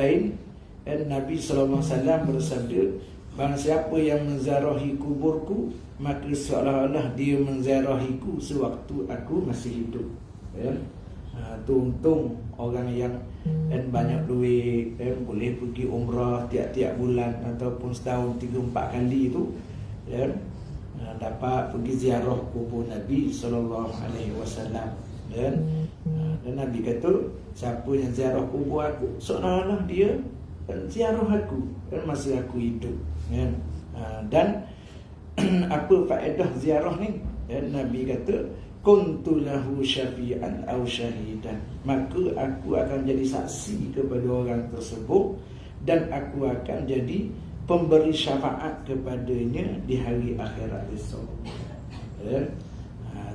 lain, Nabi SAW bersabda, barang siapa yang menziarahi kuburku, maka seolah-olah dia menziarahiku sewaktu aku masih hidup. Untung orang yang banyak duit, boleh pergi umrah tiap-tiap bulan ataupun setahun 3-4 kali tu, dapat pergi ziarah kubur Nabi SAW. Dan Nabi kata, siapa yang ziarah kubur aku, seolah-olah dia ziarah aku masa aku hidup. Dan apa faedah ziarah ni? Nabi kata, kuntu lahu syafi'an aw syahidan, maka aku akan jadi saksi kepada orang tersebut dan aku akan jadi pemberi syafaat kepadanya di hari akhirat esok.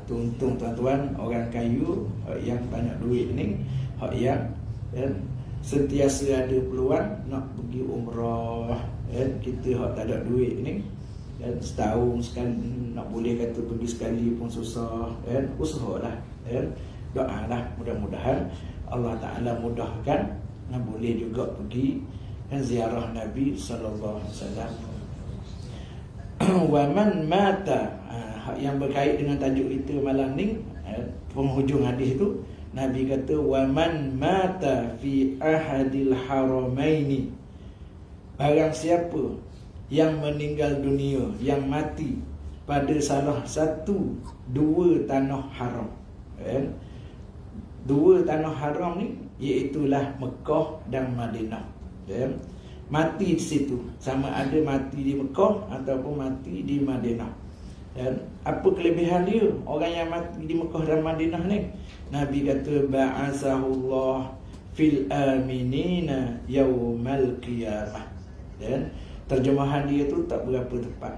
Untung tuan-tuan, orang kayu yang banyak duit ni, yang sentiasa ada peluang nak pergi umrah. Kita hak tak ada duit ni, setahun sekali nak boleh kata pergi sekali pun susah. Usahalah, doalah, mudah-mudahan Allah Ta'ala mudahkan, boleh juga pergi ziarah Nabi sallallahu alaihi wasallam. Wa man mata, yang berkait dengan tajuk itu malam ni, penghujung hadis tu, Nabi kata, wa man mata fi ahadil haramaini, barang siapa yang meninggal dunia, yang mati pada salah satu dua tanah haram. Dua tanah haram ni iaitulah Mekah dan Madinah. Mati di situ, sama ada mati di Mekah ataupun mati di Madinah. Dan apa kelebihan dia orang yang mati di Mekah dan Madinah ni? Nabi kata, ba'asahullah fil aminina yaumal qiyamah. Dan terjemahan dia tu tak berapa tepat.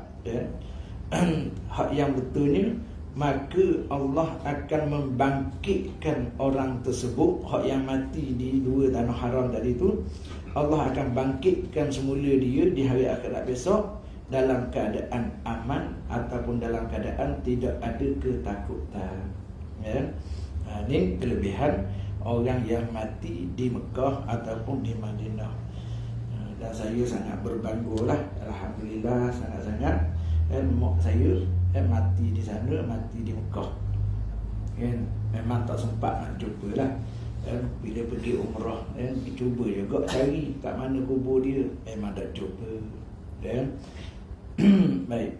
Hak yang betulnya, maka Allah akan membangkitkan orang tersebut, hak yang mati di dua tanah haram tadi tu, Allah akan bangkitkan semula dia di hari akhirat besok dalam keadaan aman ataupun dalam keadaan tidak ada ketakutan. Ini kelebihan orang yang mati di Mekah ataupun di Madinah. Dan saya sangat berbanggalah, alhamdulillah, sangat-sangat. Mak saya mati di sana, mati di Mekah. Memang tak sempat nak jumpa lah. Bila pergi umrah, cuba juga cari kat mana kubur dia, memang tak jumpa. Baik,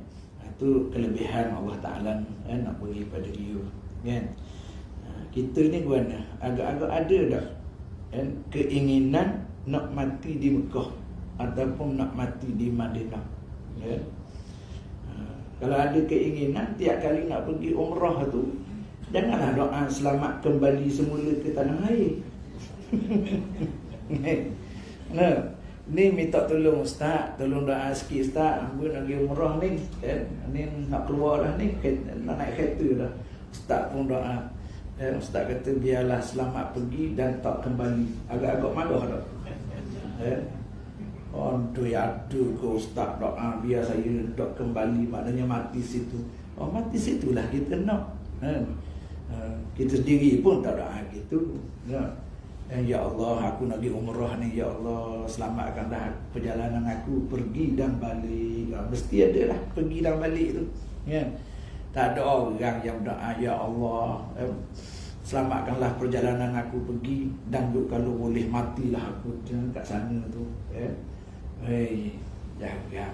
itu kelebihan Allah Ta'ala nak beri pada dia. Kita ni gimana? Agak-agak ada tak keinginan nak mati di Mekah ataupun nak mati di Madinah? Kalau ada keinginan tiap kali nak pergi umrah tu, janganlah doa selamat kembali semula ke tanah air. Ni minta tolong ustaz, tolong doa sikit ustaz, hamba nak pergi umrah ni, ni nak keluar lah ni, nak naik kereta dah. Ustaz pun doa, ustaz kata biarlah selamat pergi dan tak kembali. Agak-agak marah tak? Aduh, ada ke ustaz doa biar saya tak kembali, maknanya mati situ. Mati situlah kita nak. Kita sendiri pun tak doa gitu. Ya Allah, aku nak pergi umrah ni, ya Allah selamatkanlah perjalanan aku pergi dan balik. Mesti ada lah pergi dan balik tu. Tak ada orang yang doa, ya Allah selamatkanlah perjalanan aku pergi dan kalau boleh matilah aku kat sana tu. Jangan.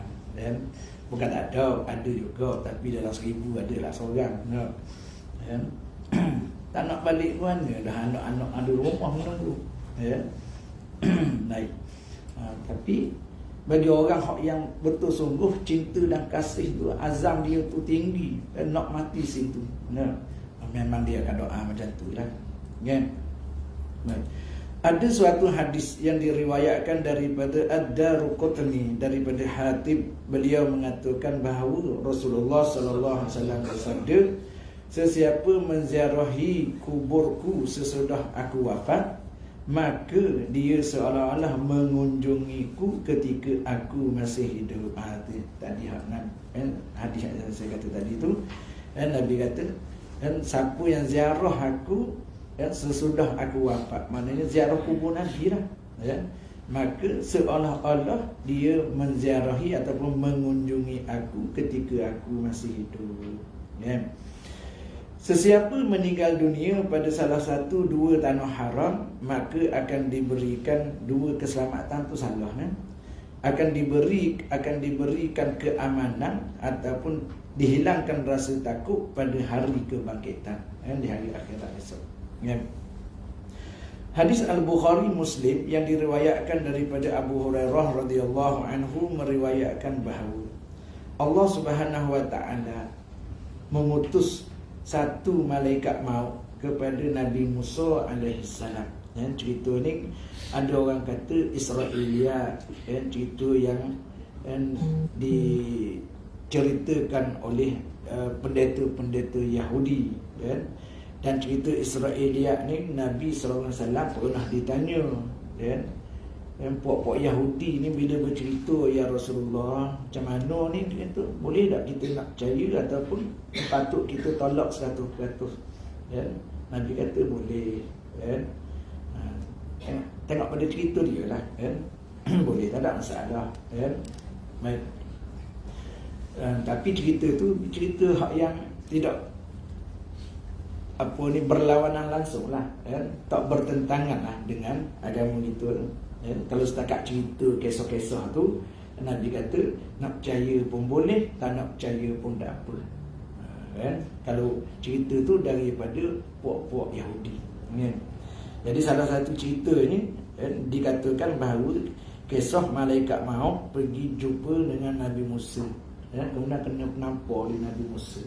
Bukan tak ada juga, tapi dalam 1000 adalah seorang. Tak nak balik ke mana, dah anak-anak ada rumah menunggu. Baik. Tapi bagi orang yang betul sungguh cinta dan kasih tu, azam dia tu tinggi, nak mati situ, memang dia akan doa macam tu lah. Baik. Ada suatu hadis yang diriwayatkan daripada Ad-Daruqutni, daripada Hatib, beliau mengatakan bahawa Rasulullah sallallahu alaihi wasallam bersabda, sesiapa menziarahi kuburku sesudah aku wafat, maka dia seolah-olah mengunjungiku ketika aku masih hidup. Tadi hadis yang saya kata tadi tu, Nabi kata, siapa yang ziarah aku sesudah aku wafat, maknanya ziarah kubur Nabi lah. maka seolah-olah dia menziarahi ataupun mengunjungi aku ketika aku masih hidup. Ya. Sesiapa meninggal dunia pada salah satu dua tanah haram, maka akan diberikan dua keselamatan tu salah, kan? Akan diberikan keamanan ataupun dihilangkan rasa takut pada hari kebangkitan, di hari akhirat esok. Ya. Hadis Al-Bukhari Muslim yang diriwayatkan daripada Abu Hurairah radhiyallahu anhu meriwayatkan bahawa Allah Subhanahu wa taala mengutus satu malaikat maut kepada Nabi Musa alaihi salam. Cerita ni ada orang kata Israiliyat, cerita yang diceritakan oleh pendeta-pendeta Yahudi, dan cerita Israiliyat ni Nabi SAW pernah ditanya, puak-puak Yahudi ni bila bercerita, ya Rasulullah, macam mana ni, dia kata, boleh tak kita nak percaya ataupun patut kita tolak 100%? Nabi kata boleh. Tengok pada cerita dia lah, boleh, tak ada masalah. Baik. Tapi cerita tu cerita hak yang tidak berlawanan langsung lah, tak bertentangan lah dengan agama kita. Kalau setakat cerita kisah-kisah tu, Nabi kata nak percaya pun boleh, tak nak percaya pun tak apa. Kalau cerita tu daripada puak-puak Yahudi. Jadi salah satu cerita ni dikatakan bahawa kisah malaikat maut pergi jumpa dengan Nabi Musa, kemudian kena penampar di Nabi Musa.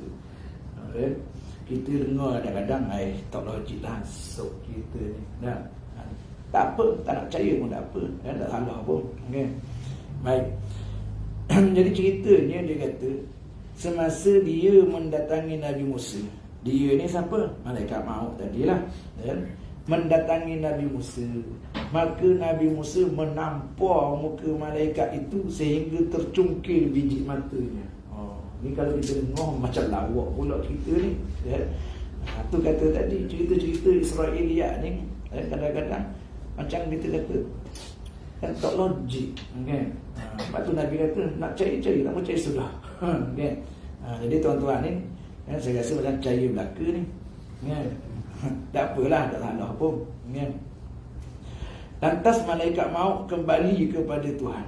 Kita dengar kadang-kadang tak logik lah sok kita ni. Tak apa, tak nak percaya pun tak apa, tak salah pun. Baik. Jadi ceritanya dia kata semasa dia mendatangi Nabi Musa, dia ni siapa? Malaikat maut tadilah, mendatangi Nabi Musa, maka Nabi Musa menampar muka malaikat itu sehingga tercungkil biji matanya. Ni kalau kita dengar macam lawak pula cerita ni, tu kata tadi cerita-cerita Israiliyat ni kadang-kadang macam kita kata tak logik, kan? Lepas tu Nabi kata nak cari-cari, tak percaya sudah. Jadi tuan-tuan ni, saya rasa macam percaya belaka ni, tak apalah, tak salah pun. Lantas malaikat maut kembali kepada Tuhan.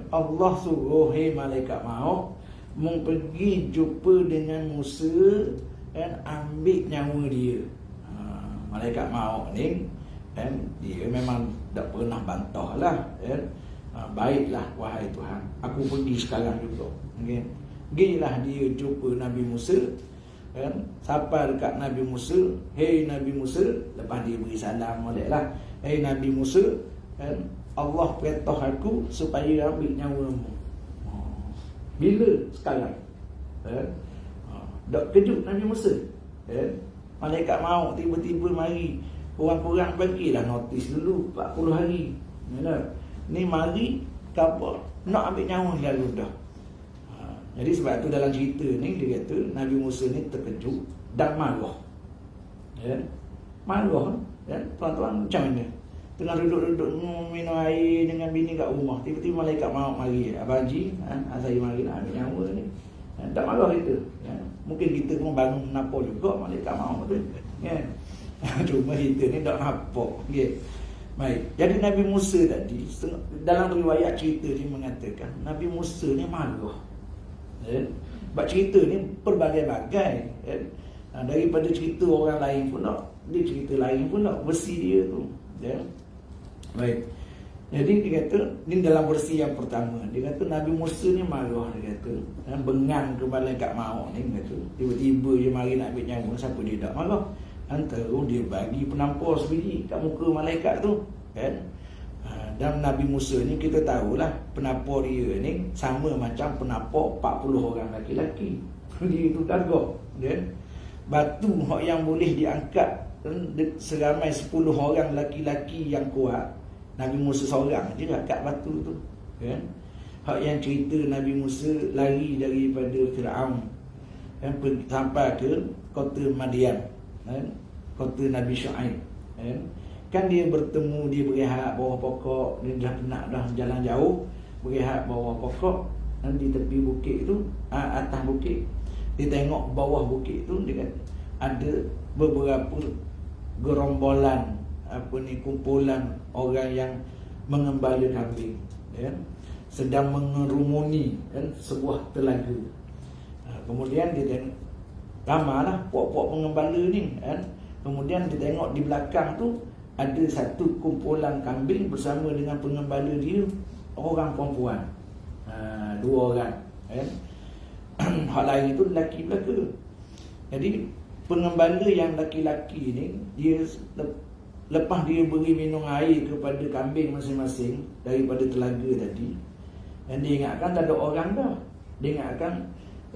Allah suruh, hey malaikat maut, mung pergi jumpa dengan Musa dan ambil nyawa dia. Malaikat maut ni dia memang tak pernah bantah lah, baiklah wahai Tuhan, aku pergi sekarang juga. Pergilah dia jumpa Nabi Musa, sampai dekat Nabi Musa, hey Nabi Musa, lepas dia beri salam molek lah, hey Nabi Musa, Allah perintah aku supaya ambil nyawamu. Bila? Sekarang. Dak kejut Nabi Musa. Malaikat maut tiba-tiba mari. Kurang-kurang bagilah notis dulu 40 hari. Ni mari kabar nak ambil nyawa lalu dah. Jadi sebab tu dalam cerita ni dia kata Nabi Musa ni terkejut dan marah. Marah. Tuan-tuan macam mana? Tengah duduk-duduk minum air dengan bini kat rumah, tiba-tiba malaikat maut mari. Abang Haji, saya mari nak ambil nyawa ni. Tak marah kita. Mungkin kita pun bangun nampak juga malaikat maut tu. Cuma kita ni tak nampak. Baik. Jadi Nabi Musa tadi, dalam riwayat cerita ni mengatakan Nabi Musa ni marah. Sebab cerita ni pelbagai-bagai. Daripada cerita orang lain pun tak, dia cerita lain pun tak, versi dia tu. Baik. Jadi dia kata ni dalam versi yang pertama, dia kata Nabi Musa ni marah, dia kata bengang ke malaikat maut ni, kata tiba-tiba dia mari nak ambil nyawa, siapa dia tak marah? Antara dia bagi penampar sebiji kat muka malaikat tu, kan? Dan Nabi Musa ni kita tahulah penampar dia ni sama macam penampar 40 orang lelaki. Dia tu gagah, kan? Batu yang boleh diangkat seramai 10 orang laki-laki yang kuat, Nabi Musa seorang je angkat batu tu, kan? Hak yang cerita Nabi Musa lari daripada Firaun, kan, sampai ke kota Madian, kan? Kota Nabi Syuaib, kan? Kan dia bertemu, dia berehat bawah pokok, dia dah penat dah jalan jauh, berehat bawah pokok di tepi bukit tu, atas bukit. Dia tengok bawah bukit tu, dia kata ada beberapa gerombolan kumpulan orang yang mengembala kambing, ya, sedang mengerumuni sebuah telaga. Kemudian dia tengok ramailah puak-puak pengembala ni, kan. Kemudian dia tengok di belakang tu ada satu kumpulan kambing bersama dengan pengembala dia, orang perempuan, 2 orang, kan. Hak lain tu lelaki belaka. Jadi pengembala yang laki-laki ni, dia lepas dia beri minum air kepada kambing masing-masing daripada telaga tadi, dan dia ingatkan tak ada orang dah. Dia ingatkan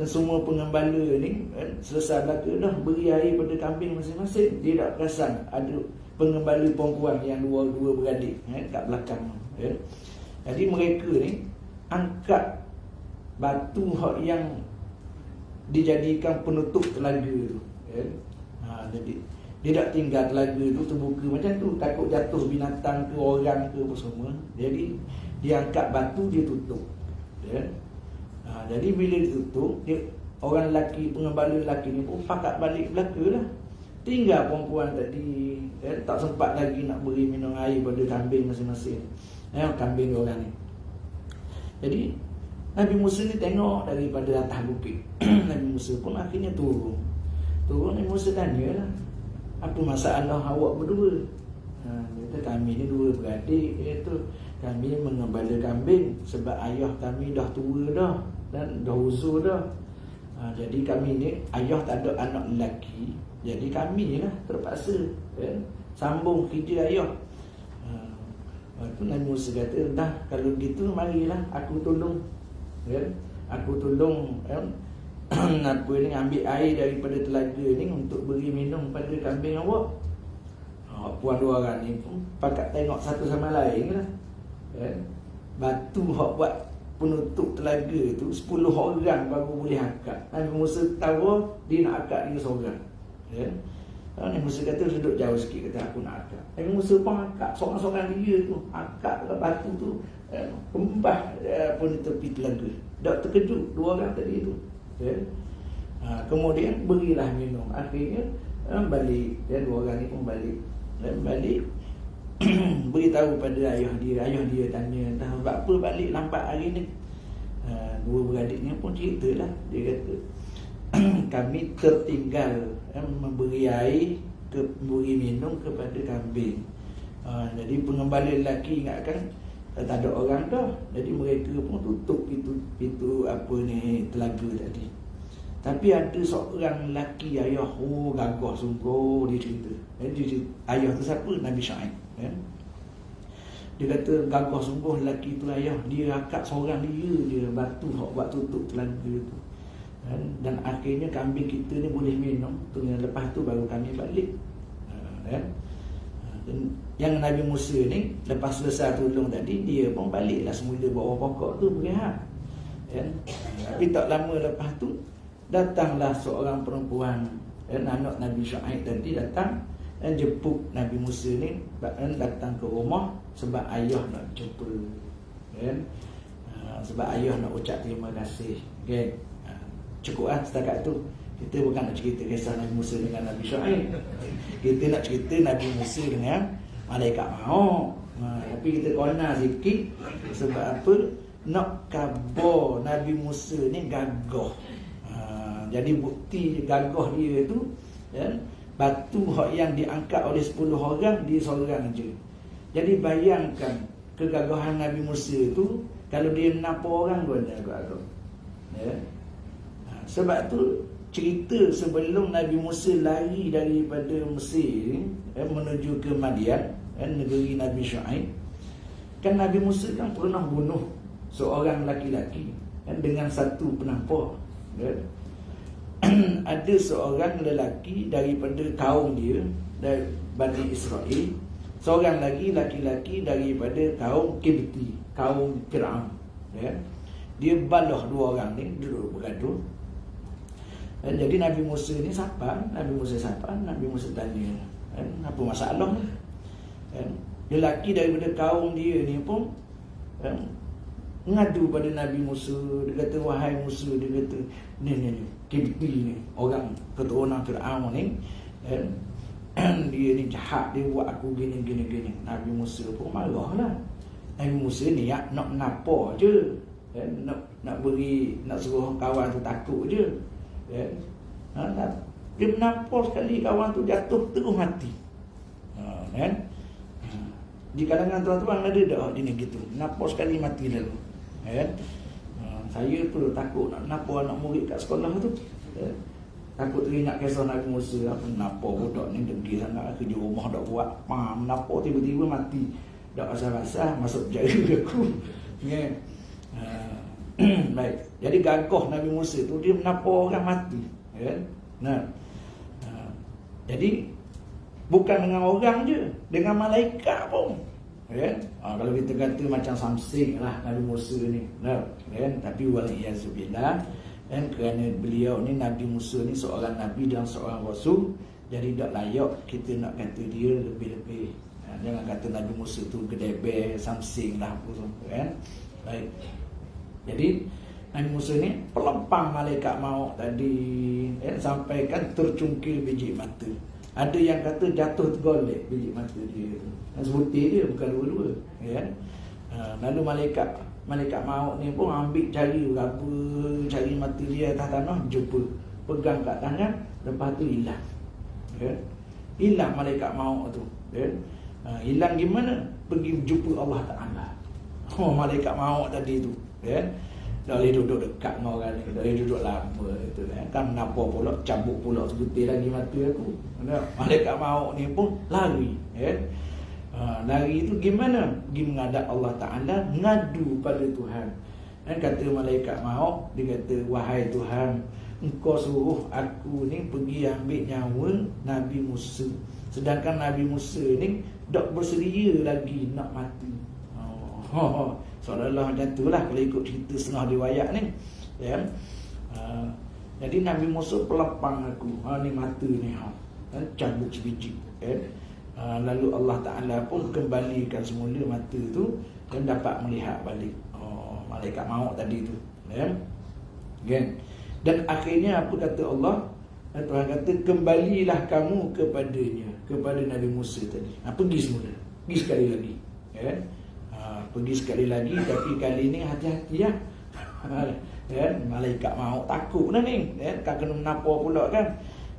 semua pengembala ni selesai belaka dah beri air pada kambing masing-masing. Dia tak perasan ada pengembala perempuan yang dua beradik kat belakang, ya. Jadi mereka ni angkat batu hak yang dijadikan penutup telaga tu, ya. Jadi dia tak tinggal telaga tu terbuka macam tu, takut jatuh binatang ke orang ke apa semua. Jadi dia angkat batu, dia tutup, ya. Jadi bila ditutup, orang lelaki, pengembala lelaki ni pun pakat balik belaka lah. Tinggal perempuan tadi, tak sempat lagi nak beri minum air pada kambing masing-masing, kambing orang ni. Jadi Nabi Musa ni tengok daripada atas bukit. Nabi Musa pun akhirnya turun. Nabi Musa tanya lah, apa masalah awak berdua? Kata, kami ni 2 beradik, iaitu kami mengembala kambing sebab ayah kami dah tua dah dan dah uzur dah. Jadi kami ni, ayah tak ada anak lelaki, jadi kami lah terpaksa, kan, sambung kerja ayah. Itu Nabi Musa kata, dah kalau gitu marilah aku tolong, kan. Aku tolong, kan, apa ni, ambil air daripada telaga ni untuk beri minum pada kambing awak. Puan 2 orang ni pun pakat tengok satu sama lain lah, kan. Batu hak buat penutup telaga tu 10 orang baru boleh angkat. Nabi Musa tahu dia nak angkat dia seorang, kan. Nabi Musa kata duduk jauh sikit, kata aku nak angkat. Nabi Musa pun angkat seorang-seorang dia tu, angkat batu tu, pembah pun di tepi telaga. Tak terkejut 2 orang tadi tu, kan. Kemudian berilah minum. Akhirnya balik, dan 2 orang ni pun balik, dan balik beritahu pada ayah dia. Ayah dia tanya, dah sebab apa balik lambat hari ni? 2 beradiknya pun ceritalah. Dia kata, kami tertinggal memberi air, memberi minum kepada kambing. Jadi pengembala lelaki ingatkan tak ada orang dah, jadi mereka pun tutup pintu apa ni, telaga tadi. Tapi ada seorang lelaki, ayah, gagah sungguh, dia cerita. Jadi ayah tu siapa? Nabi Syuaib, kan. Dia kata gagah sungguh lelaki tu ayah, dia angkat seorang dia batu hak buat tutup telaga tu, kan? Dan akhirnya kambing kita ni boleh minum. Lepas tu baru kami balik, kan. Dan yang Nabi Musa ni lepas selesai tolong tadi, dia pun baliklah semula bawah pokok tu berehat, kan. Tapi tak lama lepas tu datanglah seorang perempuan, anak Nabi Syuaib tadi datang dan jemput Nabi Musa ni, datang ke rumah sebab ayah nak jumpa, kan. Sebab ayah nak ucap terima kasih, kan. Cukup lah setakat tu. Kita bukan nak cerita kisah Nabi Musa dengan Nabi Syuaib, kita nak cerita Nabi Musa dengan malaikat maut. Tapi kita kona sikit sebab apa? Nak khabar Nabi Musa ni gagah. Jadi bukti gagah dia tu, kan, batu yang diangkat oleh 10 orang, dia seorang je. Jadi bayangkan kegagahan Nabi Musa tu, kalau dia 6 orang pun dia gagah, ya. Sebab tu cerita sebelum Nabi Musa lari daripada Mesir menuju ke Madian, negeri Nabi Syuaib, kan Nabi Musa kan pernah bunuh seorang laki-laki, dengan satu penampar, kan. Ada seorang lelaki daripada kaum dia, dari Bani Israel, seorang lagi laki-laki daripada kaum Kibti, kaum Fir'aun, ya. Dia balah 2 orang ni duduk bergaduh. Dan jadi Nabi Musa ni sabar, Nabi Musa tanya, apa masalah ni? kan? Lelaki daripada kaum dia ni pun kan, ngadu pada Nabi Musa. Dia kata, wahai Musa, dia kata, ni Kipti ni, orang keturunan Fir'aun ni kan, dia ni jahat, dia buat aku gini. Nabi Musa pun marah lah. Nabi Musa ni nak menapa je kan? Nak suruh kawan tu takut je kan? Dia menapa sekali kawan tu jatuh terus mati kan? Di kalangan tuan-tuan ada dah jenis gitu, menapa sekali mati lalu kan? Saya tu takut nak menapa anak murid kat sekolah tu kan? Takut teringat kisah Nabi Musa. Menapa budak ni degil sangat, kerja rumah dak buat, menapa tiba-tiba mati, dak rasa-rasa masuk penjara aku kan? Baik, jadi gagah Nabi Musa tu dia menapa orang mati kan? Jadi bukan dengan orang je, dengan malaikat pun kan? Kalau kita kata macam Samsing lah Nabi Musa ni kan? Tapi waliyahzubillah kan, kerana beliau ni Nabi Musa ni seorang Nabi dan seorang Rasul, jadi tak layak kita nak kata dia lebih-lebih. Jangan kata Nabi Musa tu gedebe, Samsing lah apa tu kan? Baik, jadi Nabi Musa ni pelempang malaikat maut tadi kan, sampai kan tercungkil biji mata. Ada yang kata jatuh tergolek biji mata dia tu, sebutir dia bukan dua-dua kan? Lalu malaikat maut ni pun ambil cari mata dia atas tanah, jumpa, pegang kat tangan, lepas tu hilang kan? Hilang malaikat maut tu kan? Hilang gimana? Pergi jumpa Allah Ta'ala. Malaikat maut tadi tu kan? Tak boleh duduk dekat dengan orang ni, tak boleh duduk lama tu kan? Kenapa pula cabut pula sebutir lagi mata aku. Malaikat maut ni pun lari kan? Lari tu gimana? Pergi menghadap Allah Ta'ala, ngadu pada Tuhan dan kata malaikat maut, dia kata, wahai Tuhan, engkau suruh aku ni pergi ambil nyawa Nabi Musa, sedangkan Nabi Musa ni tak bersedia lagi nak mati. Seolah-olah macam tu lah kalau ikut cerita setengah riwayat ni ya. Jadi Nabi Musa pelapang aku, ni mata ni cabut sebiji kan? Lalu Allah Ta'ala pun kembalikan semula mata tu dan dapat melihat balik malaikat maut tadi tu ya? Kan? Dan akhirnya apa kata Allah? Tuhan kata, kembalilah kamu kepadanya, kepada Nabi Musa tadi. Pergi semula, pergi sekali lagi ya? Pergi sekali lagi, tapi kali ni hati-hati ya. Kan? Malaikat maut takut dah ni kan? Kan kena menapa pula kan?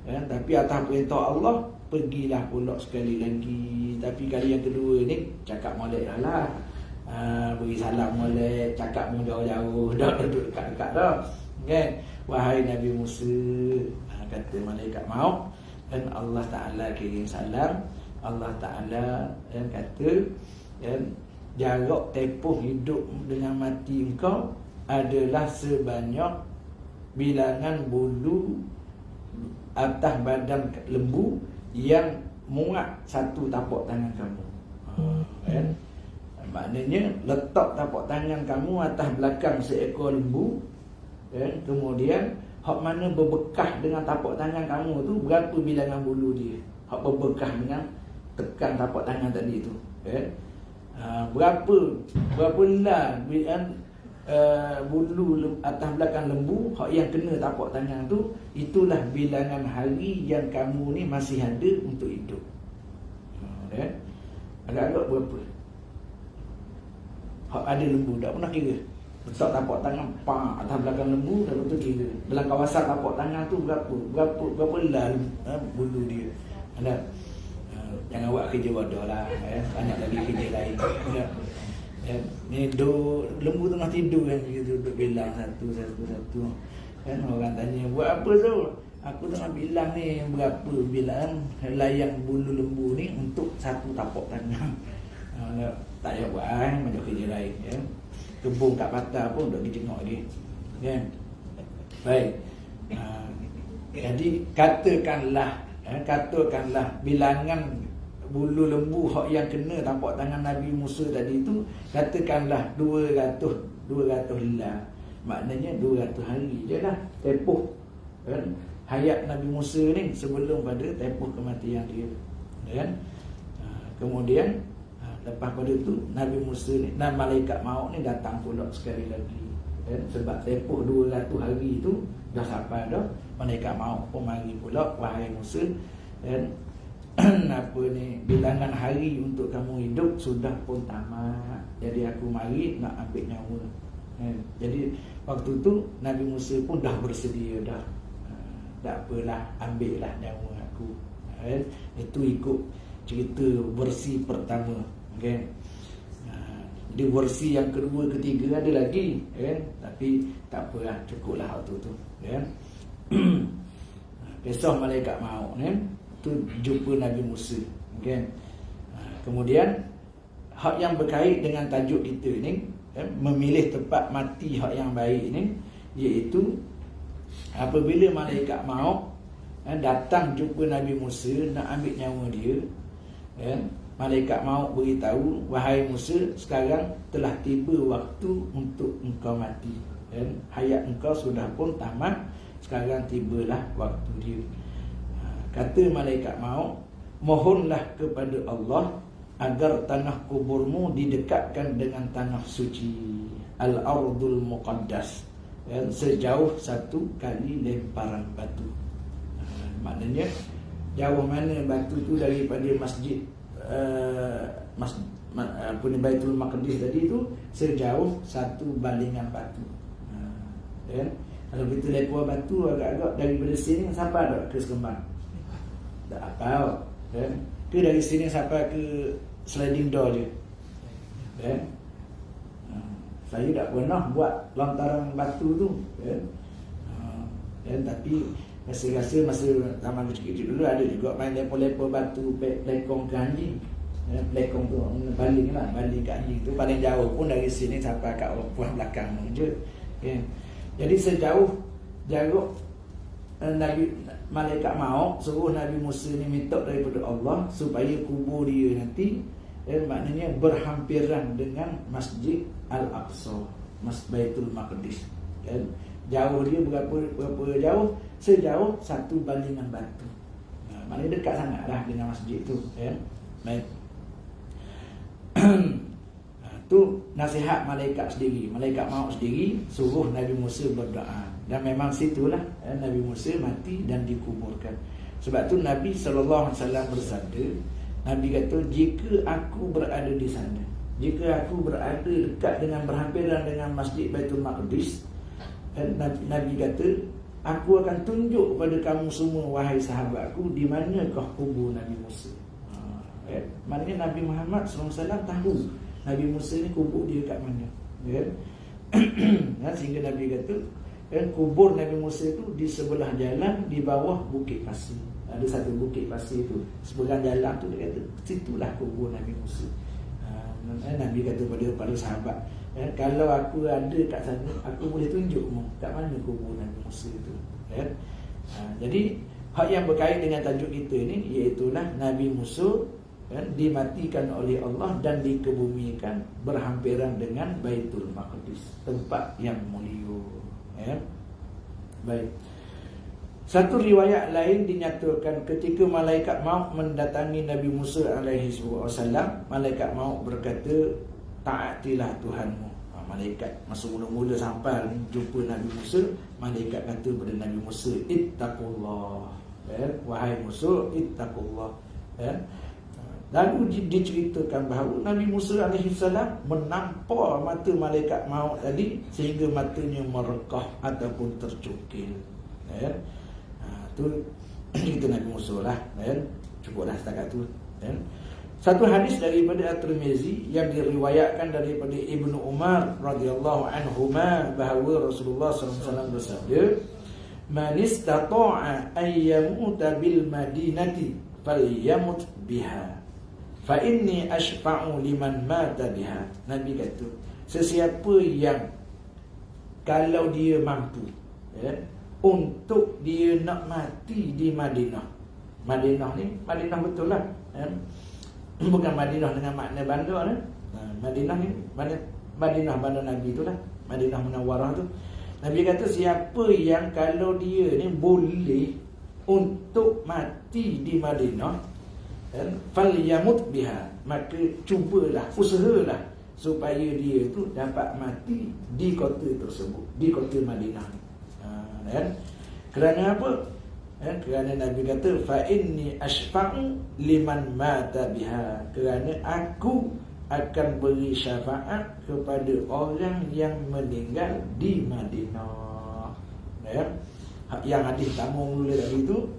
Tapi atas perintah Allah, pergilah pula sekali lagi. Tapi kali yang kedua ni cakap molek lah beri salam molek, cakap pun jauh-jauh, dah duduk dekat-dekat dah kan? Wahai Nabi Musa, kata malaikat maut, dan Allah Ta'ala kirim salam. Allah Ta'ala yang kata jarak tempoh hidup dengan mati engkau adalah sebanyak bilangan bulu atas badan lembu yang muat satu tapak tangan kamu kan? Maknanya letak tapak tangan kamu atas belakang seekor lembu kan? Kemudian hak mana berbekas dengan tapak tangan kamu tu, berapa bilangan bulu dia hak berbekas dengan tekan tapak tangan tadi tu kan? Berapa lah bulu atas belakang lembu hak yang kena tapak tangan tu, itulah bilangan hari yang kamu ni masih ada untuk hidup kan? Agak-agak berapa hak ada lembu, tak pernah kira. Letak tapak tangan atas belakang lembu, lepas tu kira dalam kawasan tapak tangan tu berapa lah bulu dia ada. Jangan buat kerja bodoh lah banyak lagi kerja lain ya. Ni lembu tengah tidur kan, kita duduk bilang satu kan? Orang tanya, buat apa tu? Aku tengah bilang ni berapa bilangan layang bulu lembu ni untuk satu tapak tangan. Tak payah buat banyak kerja lain ya. Kebun kat patah pun duduk dijengok lagi kan? Baik, jadi katakanlah bilangan bulu lembu hak yang kena tapak tangan Nabi Musa tadi tu, katakanlah 200 lah. Maknanya 200 hari je lah tempoh kan? Hayat Nabi Musa ni sebelum pada tempoh kematian dia kan? Kemudian lepas pada tu Nabi Musa ni dan malaikat maut ni datang pula sekali lagi. Sebab tempoh 200 hari tu dah sampai dah, malaikat maut pun mari pula, wahai Musa, apa ni, bilangan hari untuk kamu hidup sudah pun tamat. Jadi aku mari nak ambil nyawa. Jadi waktu tu Nabi Musa pun dah bersedia dah. Tak apalah, ambillah nyawa aku. Itu ikut cerita versi pertama. Okay. Jadi versi yang kedua, ketiga ada lagi, tapi tak apalah, cukuplah waktu tu. Kisah malaikat maut tu jumpa Nabi Musa. Kemudian hak yang berkait dengan tajuk kita ni, memilih tempat mati hak yang baik ni, iaitu apabila malaikat maut datang jumpa Nabi Musa nak ambil nyawa dia, malaikat maut beritahu, wahai Musa, sekarang telah tiba waktu untuk engkau mati. Hayat engkau sudah pun tamat, sekarang tibalah waktu dia. Kata malaikat maut, mohonlah kepada Allah agar tanah kuburmu didekatkan dengan tanah suci, Al-Ardul Muqaddas, sejauh 1 kali lemparan batu. Maknanya jauh mana batu tu daripada masjid Baitul Maqdis tadi tu, sejauh 1 balingan batu. Kalau kita lempar batu agak-agak daripada sini sampai tak ke Sekembang? Tak apa, ke dari sini sampai ke sliding door je. Saya tak pernah buat lontaran batu tu, tapi rasa-rasa masa zaman kecil-kecil dulu ada juga main lempar-lempar batu, pelekong ke anjing. Pelekong tu baling lah, baling ke anjing tu paling jauh pun dari sini sampai kat orang belakang je. Jadi sejauh jarak malaikat maut suruh Nabi Musa ni minta daripada Allah supaya kubur dia nanti maknanya berhampiran dengan Masjid Al-Aqsa, Masjid Baitul Maqdis. Jauh dia berapa jauh? Sejauh 1 balingan batu. Maknanya dekat sangatlah dengan masjid tu. Baik. Tu nasihat malaikat sendiri, malaikat maut sendiri suruh Nabi Musa berdoa. Dan memang situlah Nabi Musa mati dan dikuburkan. Sebab tu Nabi SAW bersabda, Nabi kata, jika aku berada di sana, jika aku berada dekat dengan berhampiran dengan Masjid Baitul Maqdis, Nabi kata, aku akan tunjuk kepada kamu semua, wahai sahabatku, di manakah kubur Nabi Musa. Maknanya Nabi Muhammad SAW tahu Nabi Musa ni kubur dia kat mana. Sehingga Nabi kata, kubur Nabi Musa itu di sebelah jalan, di bawah bukit pasir. Ada satu bukit pasir tu, sebelah jalan tu, dia kata situlah kubur Nabi Musa. Nabi kata pada sahabat, kalau aku ada kat sana, aku boleh tunjukmu kat mana kubur Nabi Musa itu. Jadi hak yang berkait dengan tajuk kita ni, iaitulah Nabi Musa dimatikan oleh Allah dan dikebumikan berhampiran dengan Baitul Maqdis, tempat yang mulia. Baik. Satu riwayat lain dinyatakan ketika malaikat maut mendatangi Nabi Musa alaihi wasallam, malaikat maut berkata, taatilah Tuhanmu. Malaikat masa mula-mula sampai jumpa Nabi Musa, malaikat kata kepada Nabi Musa, ittaqullah. Wahai Musa, ittaqullah. Lalu diceritakan bahawa Nabi Musa AS menampar mata malaikat maut tadi sehingga matanya merekah ataupun tercukil. Tu cerita Nabi Musa lah. Cukuplah setakat tu. Satu hadis daripada At-Tirmizi yang diriwayatkan daripada Ibnu Umar radhiyallahu anhuma bahawa Rasulullah SAW bersabda, man istata'a an yamuta bil madinati falyamut biha fa inni ashfa'u liman mata biha. Nabi kata, sesiapa yang kalau dia mampu untuk dia nak mati di Madinah. Madinah ni, Madinah betul lah, bukan Madinah dengan makna bandar ni. Madinah ni Madinah bandar Nabi tu lah, Madinah Munawwarah tu. Nabi kata siapa yang kalau dia ni boleh untuk mati di Madinah, Dan falyamut biha, maka cubalah, usahalah supaya dia tu dapat mati di kota tersebut, di kota Madinah. Dan kerana apa? Kerana Nabi kata fa inni ashfa'u liman mata biha, kerana aku akan beri syafaat kepada orang yang meninggal di Madinah. Yang hadis tamu mula tadi tu,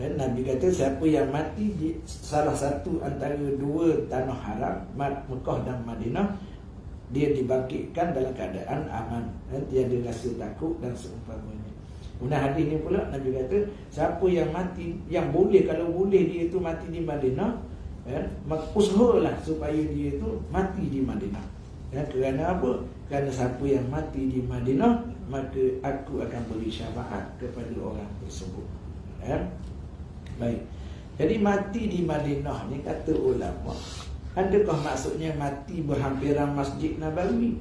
Nabi kata siapa yang mati di salah satu antara dua tanah haram, Mekah dan Madinah, dia dibangkitkan dalam keadaan aman, tiada rasa takut dan seumpamanya. Kemudian hadis ni pula Nabi kata siapa yang mati, yang boleh, kalau boleh dia itu mati di Madinah, usahalah supaya dia itu mati di Madinah. Kerana apa? Kerana siapa yang mati di Madinah, maka aku akan beri syafaat kepada orang tersebut. Baik. Jadi mati di Madinah ni kata ulama, adakah maksudnya mati berhampiran Masjid Nabawi?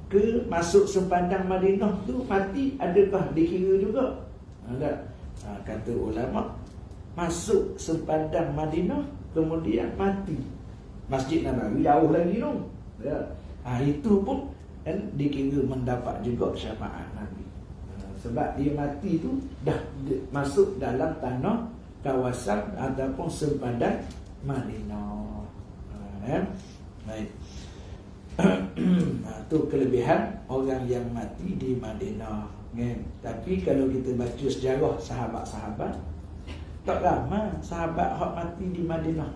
Ke masuk sepadang Madinah tu mati, adakah dikira juga? Tak. Kata ulama, masuk sepadang Madinah kemudian mati. Masjid Nabawi jauh lagi tu. Itu pun dikira mendapat juga syafaat Nabi. Sebab dia mati tu dah masuk dalam tanah kawasan ataupun sepadang Madinah. Baik. Itu kelebihan orang yang mati di Madinah. Tapi kalau kita baca sejarah sahabat-sahabat, tak ramai sahabat hak mati di Madinah.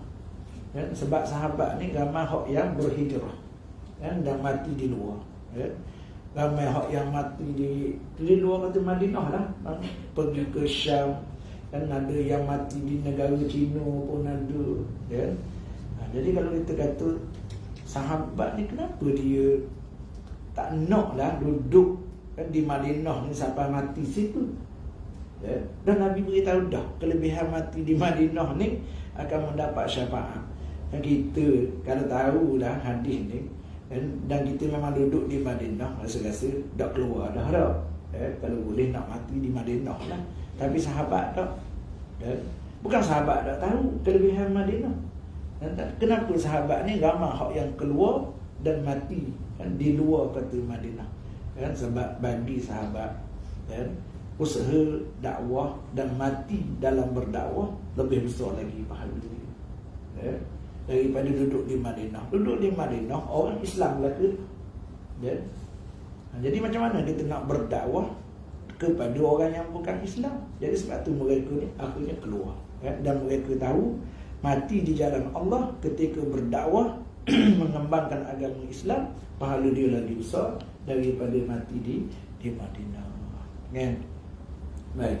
Sebab sahabat ni ramai hak yang berhijrah dan mati di luar. Ramai hak yang mati di luar kata Madinah lah, pergi ke Syam, dan ada yang mati di negara Cina pun ada. Jadi kalau kita kata sahabat ni kenapa dia tak nak lah duduk di Madinah ni sampai mati situ? Dan Nabi beritahu dah kelebihan mati di Madinah ni akan mendapat syafaat. Dan kita kalau tahu dah hadis ni, dan kita memang duduk di Madinah, rasa-rasa dah keluar dah dah. Kalau boleh nak mati di Madinah lah. Tapi sahabat tak. Bukan sahabat tak tahu kelebihan Madinah. Kenapa sahabat ni ramai hak yang keluar dan mati di luar kota Madinah? Sebab bagi sahabat usaha dakwah dan mati dalam berdakwah lebih besar lagi pahala dia daripada duduk di Madinah. Duduk di Madinah orang Islam lah ke? Jadi macam mana kita nak berdakwah kepada orang yang bukan Islam? Jadi sebab tu mereka ni akhirnya keluar, dan mereka tahu mati di jalan Allah ketika berdakwah mengembangkan agama Islam, pahala dia lagi besar daripada mati di Madinah. Baik.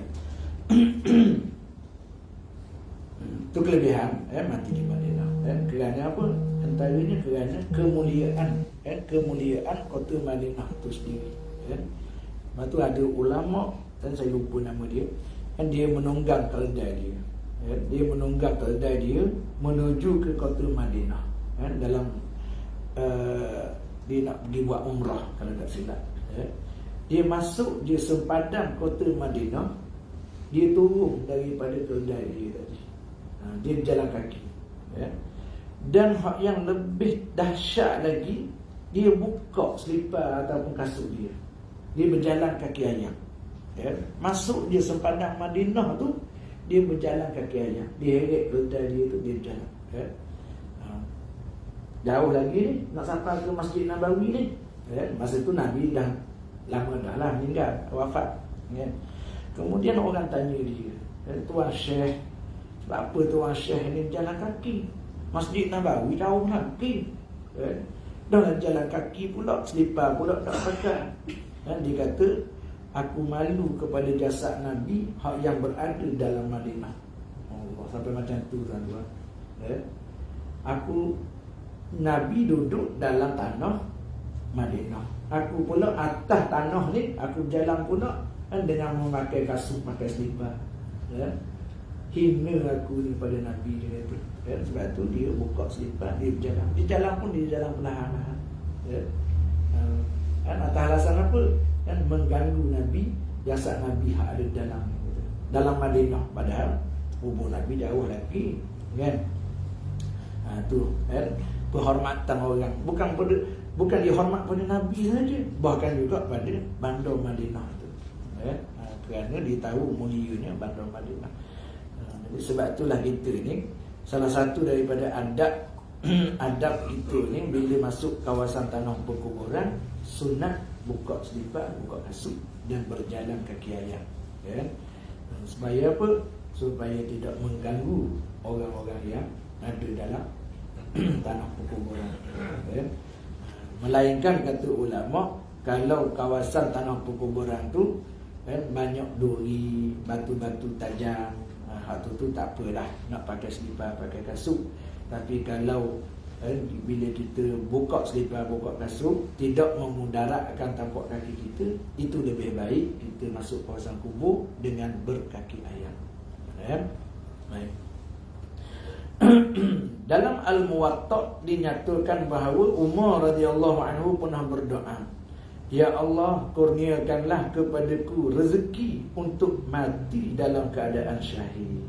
Itu kelebihan mati di Madinah. Kerana apa? Antaranya kerana kemuliaan kota Madinah itu sendiri. Lepas tu ada ulama, dan saya lupa nama dia, dia menunggang keledai dia. Dia menunggang keledai dia menuju ke kota Madinah. Dalam dia nak pergi buat umrah kalau tak silap. Dia masuk, dia sempadan kota Madinah, dia turun daripada keledai dia tadi. Dia berjalan kaki. Dan hak yang lebih dahsyat lagi, dia buka selipar ataupun kasut dia. Dia berjalan kaki ayam. Masuk dia sempadan Madinah tu, dia berjalan kaki ayam. Dia heret keledai dia tu, dia berjalan. Jauh lagi ni nak sampai ke Masjid Nabawi ni. Masa tu Nabi dah lama dah lah meninggal, wafat. Kemudian orang tanya dia, Tuan Syekh, sebab apa Tuan Syekh ni jalan kaki? Masjid Nabawi jauh lagi. Dah jalan kaki pula, selipar pula tak pakai. Dan dia kata, aku malu kepada jasad Nabi hak yang berada dalam Madinah. Allah, sampai macam tu tuan-tuan. Aku, Nabi duduk dalam tanah Madinah. Aku pula atas tanah ni, aku jalan pula dengan memakai kasut, pakai selipar. Hina aku ni pada Nabi dia kata. Sebab tu dia buka selipar, dia berjalan. Dia jalan pun dia jalan perlahan-lahan. Atas alasan apa? Mengganggu Nabi, jasad Nabi hak ada dalam Madinah. Padahal kubur Nabi jauh lagi. Tu kan penghormatan orang bukan dihormat pada Nabi saja, bahkan juga pada bandar Madinah tu. Kerana dia tahu mulianya bandar Madinah. Jadi sebab itulah kita ni salah satu daripada adab kita ni bila masuk kawasan tanah perkuburan, sunat buka selipar, buka kasut dan berjalan kaki ayam. Kan? Supaya apa? Supaya tidak mengganggu orang-orang yang ada dalam tanah perkuburan. Kan? Melainkan kata ulama, kalau kawasan tanah perkuburan tu kan banyak duri, batu-batu tajam, hak tu tak apalah, nak pakai selipar, pakai kasut. Tapi kalau bila kita buka selipar, buka kasut, tidak memudaratkan tapak kaki kita, itu lebih baik kita masuk kawasan kubur dengan berkaki ayam. Baik. Dalam Al-Muwatta dinyatakan bahawa Umar radhiyallahu anhu pernah berdoa, "Ya Allah, kurniakanlah kepadaku rezeki untuk mati dalam keadaan syahid."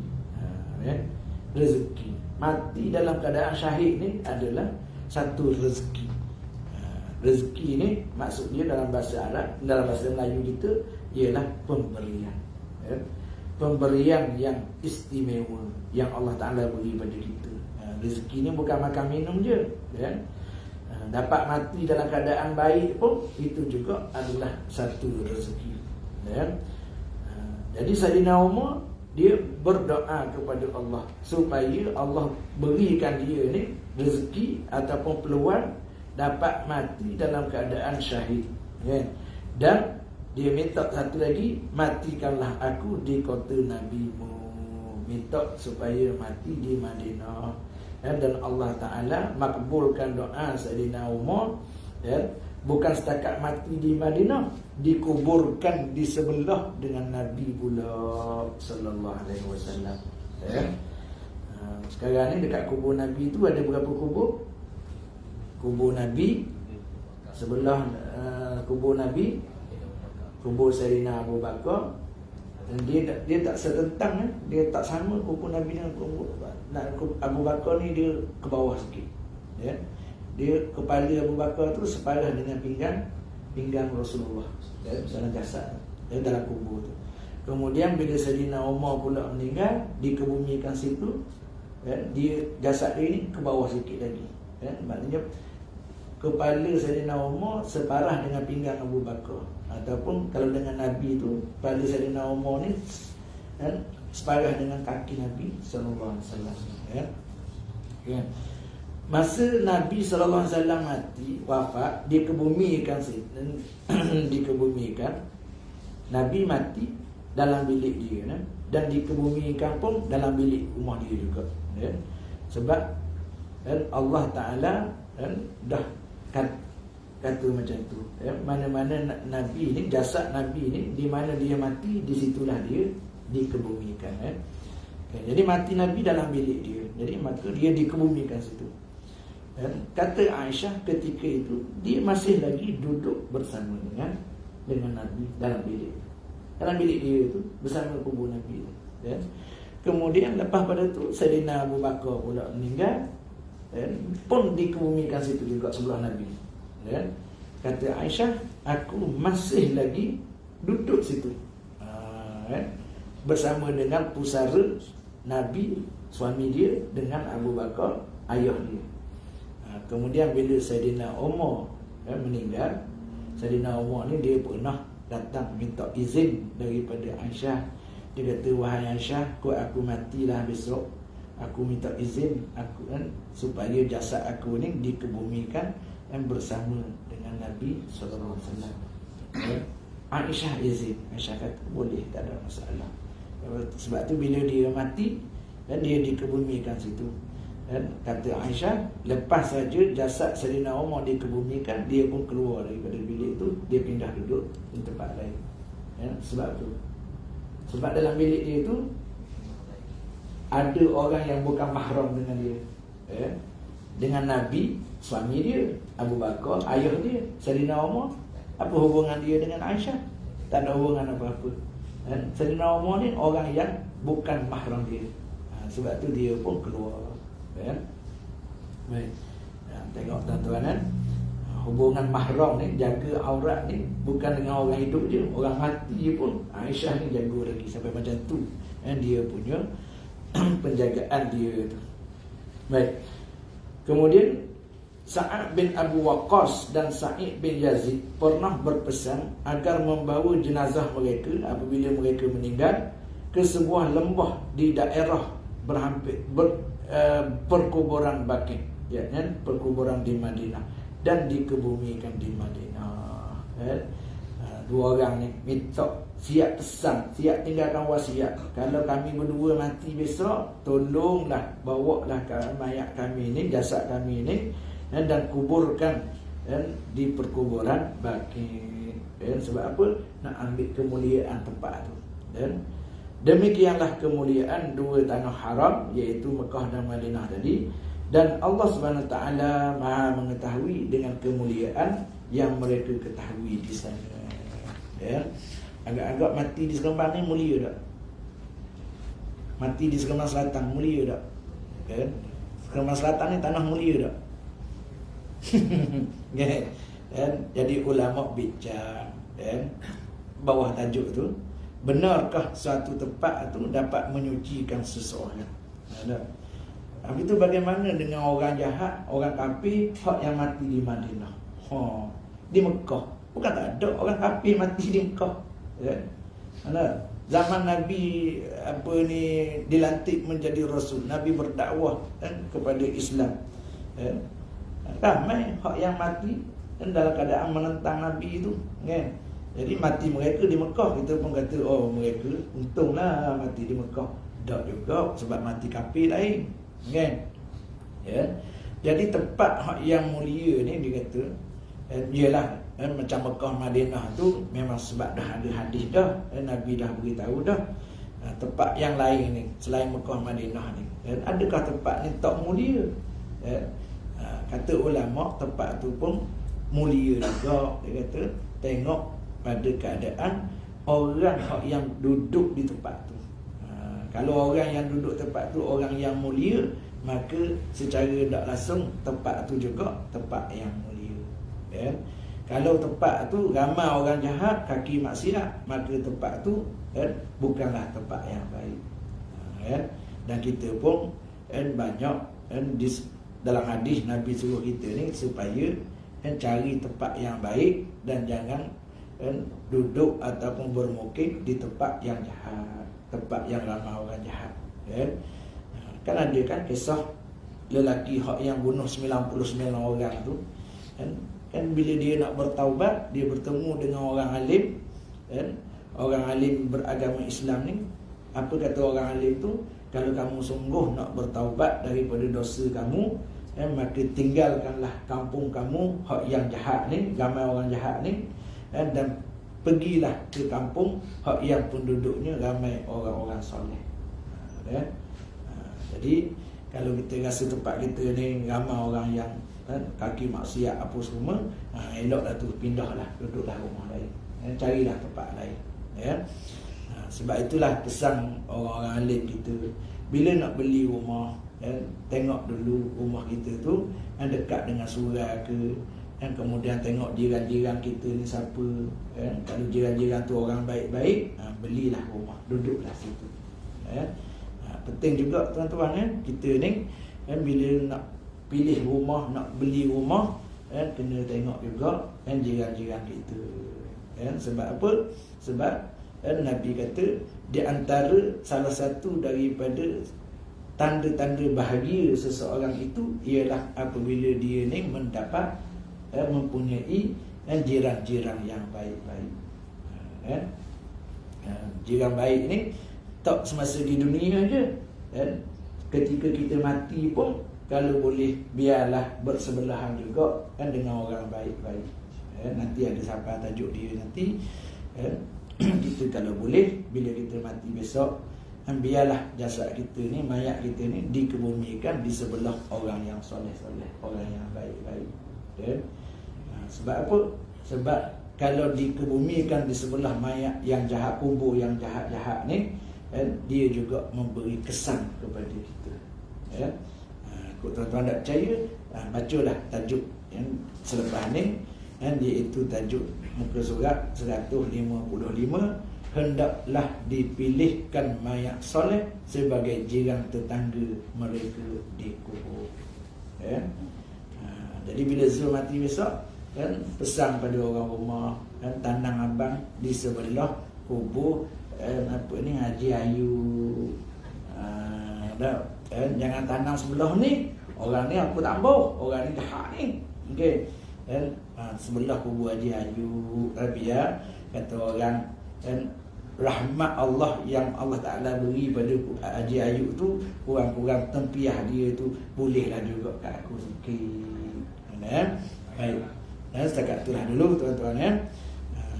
Rezeki mati dalam keadaan syahid ni adalah satu rezeki. Rezeki ni maksudnya dalam bahasa Arab, dalam bahasa Melayu kita ialah pemberian. Pemberian yang istimewa yang Allah Ta'ala beri pada kita. Rezeki ni bukan makan minum je, kan? Dapat mati dalam keadaan baik pun itu juga adalah satu rezeki. Jadi Sayyidina Umar dia berdoa kepada Allah supaya Allah berikan dia ni rezeki ataupun peluang dapat mati dalam keadaan syahid. Dan dia minta satu lagi, matikanlah aku di kota Nabi-Mu. Minta supaya mati di Madinah. Dan Allah Ta'ala makbulkan doa Sayyidina Umar. Bukan setakat mati di Madinah, dikuburkan di sebelah dengan Nabi pula sallallahu alaihi wasallam. Sekarang ni dekat kubur Nabi tu ada berapa kubur? Kubur Nabi sebelah kubur Nabi, kubur Sayyidina Abu Bakar. Dan dia tak serentang, dia tak sama kubur Nabi dengan kubur Abu Bakar ni, dia ke bawah sikit. Dia kepala Abu Bakar tu separuh dengan pinggang Rasulullah dalam jasad, dalam kubur tu. Kemudian bila Sayyidina Umar pula meninggal, dikebumikan situ, dia jasad dia ni ke bawah sikit lagi. Maknanya kepala Sayyidina Umar separah dengan pinggang Abu Bakar. Ataupun kalau dengan Nabi tu, kepala Sayyidina Umar ni separah dengan kaki Nabi sallallahu alaihi wasallam. Masa Nabi sallallahu alaihi wasallam mati, wafat, dikebumikan dikebumikan. Nabi mati dalam bilik dia, dan dikebumikan pun dalam bilik rumah dia juga. Sebab Allah Ta'ala dah kata macam tu. Mana-mana Nabi ni, jasad Nabi ni, di mana dia mati, di situlah dia dikebumikan. Jadi mati Nabi dalam bilik dia, jadi maka dia dikebumikan situ. Kata Aisyah ketika itu dia masih lagi duduk bersama dengan Nabi dalam bilik. Dalam bilik dia itu bersama kubur Nabi. Kemudian lepas pada tu Sayyidina Abu Bakar pula meninggal, pun dikebumikan situ juga sebelah Nabi. Kata Aisyah, aku masih lagi duduk situ bersama dengan pusara Nabi, suami dia, dengan Abu Bakar, ayah dia. Kemudian bila Sayyidina Umar meninggal, Sayyidina Umar ni dia pernah datang minta izin daripada Aisyah. Dia kata, "Wahai Aisyah, aku matilah besok. Aku minta izin supaya jasad aku ni dikebumikan bersama dengan Nabi sallallahu alaihi wasallam." Aisyah izin. Aisyah kata, "Boleh, tak ada masalah." Sebab tu bila dia mati dan dia dikebumikan situ. Kata Aisyah, lepas saja jasad Sayyidina Umar dikebumikan, dia pun keluar daripada bilik tu, dia pindah duduk di tempat lain. Sebab tu, sebab dalam bilik dia tu ada orang yang bukan mahram dengan dia. Dengan Nabi, suami dia, Abu Bakar, ayah dia, Sayyidina Umar. Apa hubungan dia dengan Aisyah? Tak ada hubungan apa-apa. Sayyidina Umar ni orang yang bukan mahram dia. Sebab tu dia pun keluar. Baik. Tengok tuan-tuan kan, hubungan mahram ni, jaga aurat ni bukan dengan orang hidup je, orang mati pun Aisyah ni jaga lagi sampai macam tu. Dia punya penjagaan dia tu. Baik. Kemudian Sa'ad bin Abu Waqqas dan Sa'id bin Yazid pernah berpesan agar membawa jenazah mereka apabila mereka meninggal ke sebuah lembah di daerah perkuburan Baqi', iaitu perkuburan di Madinah, dan dikebumikan di Madinah. Dua orang ni minta siap pesan, siap tinggalkan wasiat, kalau kami berdua mati besok, tolonglah bawalah mayat kami ni, jasad kami ni, dan kuburkan di perkuburan Baqi'. Sebab apa? Nak ambil kemuliaan tempat tu. Demikianlah kemuliaan dua tanah haram, iaitu Mekah dan Madinah tadi. Dan Allah SWT Maha mengetahui dengan kemuliaan yang mereka ketahui di sana. Agak-agak mati di Seremban ni mulia tak? Mati di Seremban Selatan mulia tak? Seremban Selatan ni tanah mulia tak? Jadi ulama bincang bawah tajuk tu, benarkah suatu tempat tu dapat menyucikan seseorang? Habis tu bagaimana dengan orang jahat, orang kafir yang mati di Madinah, di Mekah? Bukan tak ada orang kafir mati di Mekah. Zaman Nabi dilantik menjadi Rasul, Nabi berdakwah kepada Islam, ramai hak yang mati dalam keadaan menentang Nabi itu, kan? Jadi mati mereka di Mekah, kita pun kata mereka untunglah mati di Mekah. Tak juga, sebab mati kafir lain, kan? Jadi tempat hak yang mulia ni dia kata ialah macam Mekah Madinah tu memang sebab dah ada hadis dah, Nabi dah beritahu dah. Tempat yang lain ni selain Mekah Madinah ni, adakah tempat ni tak mulia? Kata ulama tempat tu pun mulia juga. Dia kata tengok pada keadaan orang yang duduk di tempat tu. Kalau orang yang duduk tempat tu orang yang mulia, maka secara tak langsung tempat tu juga tempat yang mulia. Kalau tempat tu ramai orang jahat, kaki maksiat, maka tempat tu bukanlah tempat yang baik. Dan kita pun banyak dalam hadis Nabi suruh kita ni supaya cari tempat yang baik dan jangan duduk ataupun bermukim di tempat yang jahat, tempat yang ramai orang jahat. Kan ada kan kisah lelaki hak yang bunuh 99 orang tu, kan bila dia nak bertaubat, dia bertemu dengan orang alim, orang alim beragama Islam ni. Apa kata orang alim tu? Kalau kamu sungguh nak bertaubat daripada dosa kamu, maka tinggalkanlah kampung kamu hak yang jahat ni, ramai orang jahat ni, dan pergilah ke kampung hak yang penduduknya ramai orang-orang soleh. Jadi kalau kita rasa tempat kita ni ramai orang yang kaki maksiat apa semua, eloklah tu pindahlah, duduklah rumah lain, carilah tempat lain. Sebab itulah pesan orang-orang alim kita, bila nak beli rumah, tengok dulu rumah kita tu dekat dengan surau ke, kemudian tengok jiran-jiran kita ni siapa. Kalau jiran-jiran tu orang baik-baik, belilah rumah, duduklah situ. Penting juga tuan-tuan, kita ni bila nak pilih rumah, nak beli rumah, kena tengok juga jiran-jiran kita. Sebab apa? Sebab Nabi kata di antara salah satu daripada tanda-tanda bahagia seseorang itu ialah apabila dia ni mendapat mempunyai jiran-jiran yang baik-baik. Jiran baik ni tak semasa di dunia je, ketika kita mati pun kalau boleh biarlah bersebelahan juga dengan orang baik-baik. Nanti ada sampai tajuk dia nanti. Kita kalau boleh bila kita mati besok, biarlah jasad kita ni, mayat kita ni dikebumikan di sebelah orang yang soleh-soleh, orang yang baik-baik. Sebab apa? Sebab kalau dikebumikan di sebelah mayat yang jahat, kubur yang jahat-jahat ni, dia juga memberi kesan kepada kita. Kalau tuan-tuan tak percaya, bacalah tajuk yang selepas ni, iaitu tajuk muka surat 155, hendaklah dipilihkan mayat soleh sebagai jiran tetangga mereka di kubur. Jadi bila Zul mati besok, pesan pada orang rumah, tanang abang di sebelah kubur Haji Ayu, jangan tanam sebelah ni, orang ni aku tak mau, orang ni jahat ni, okey. Sebelah kubur Haji Ayu, tapi kata orang, rahmat Allah yang Allah Ta'ala beri pada Haji Ayu tu, kurang-kurang tempiah dia tu bolehlah juga kat aku sikit. Baik, setakat itulah dulu tuan-tuan.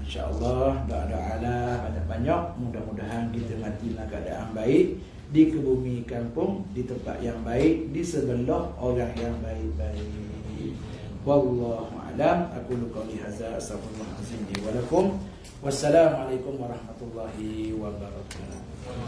InsyaAllah doa-doalah banyak-banyak, mudah-mudahan kita mati dalam keadaan baik, dikebumikan pun di tempat yang baik, di sebelah orang yang baik-baik. Wallahu a'lam. Aqulu qawli hadza, astaghfirullahalazim li wa lakum. Wassalamualaikum warahmatullahi wabarakatuh.